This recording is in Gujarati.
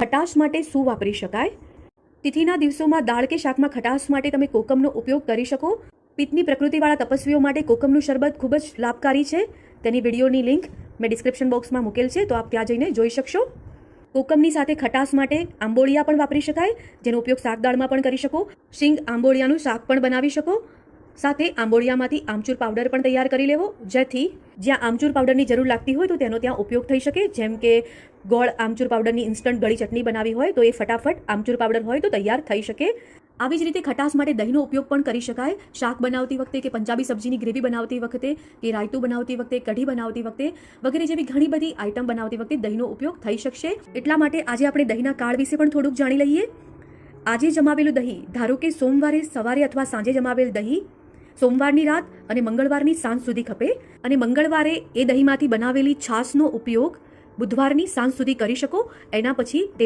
ખટાશ માટે શું વાપરી શકાય? તિથિના દિવસોમાં દાળ કે શાકમાં ખટાશ માટે તમે કોકમનો ઉપયોગ કરી શકો. પિત્તની પ્રકૃતિવાળા તપસ્વીઓ માટે કોકમનું શરબત ખૂબ જ લાભકારી છે. તેની વિડીયોની લિંક મેં ડિસ્ક્રિપ્શન બોક્સમાં મૂકેલ છે, તો આપ ત્યાં જઈને જોઈ શકશો. કોકમની સાથે ખટાશ માટે આંબોળિયા પણ વાપરી શકાય, જેનો ઉપયોગ શાક દાળમાં પણ કરી શકો. શીંગ આંબોળિયાનું શાક પણ બનાવી શકો. સાથે આંબોળિયામાંથી આમચૂર પાવડર પણ તૈયાર કરી લેવો, જેથી જ્યાં આમચૂર પાવડરની જરૂર લાગતી હોય તો તેનો ત્યાં ઉપયોગ થઈ શકે. જેમ કે ગોળ આમચૂર પાવડરની ઇન્સ્ટન્ટ ગળી ચટણી બનાવી હોય તો એ ફટાફટ આમચૂર પાવડર હોય તો તૈયાર થઈ શકે. આવી જ રીતે ખટાશ માટે દહીંનો ઉપયોગ પણ કરી શકાય. શાક બનાવતી વખતે કે પંજાબી સબ્જીની ગ્રેવી બનાવતી વખતે કે રાયતું બનાવતી વખતે, કઢી બનાવતી વખતે વગેરે જેવી ઘણી બધી આઈટમ બનાવતી વખતે દહીંનો ઉપયોગ થઈ શકશે. એટલા માટે આજે આપણે દહીંના કાળ વિશે પણ થોડુંક જાણી લઈએ. આજે જમાવેલું દહીં, ધારો કે સોમવારે સવારે અથવા સાંજે જમાવેલ દહીં સોમવારની રાત અને મંગળવારની સાંજ સુધી ખપે, અને મંગળવારે એ દહીંમાંથી બનાવેલી છાશનો ઉપયોગ બુધવારની સાંજ સુધી કરી શકો. એના પછી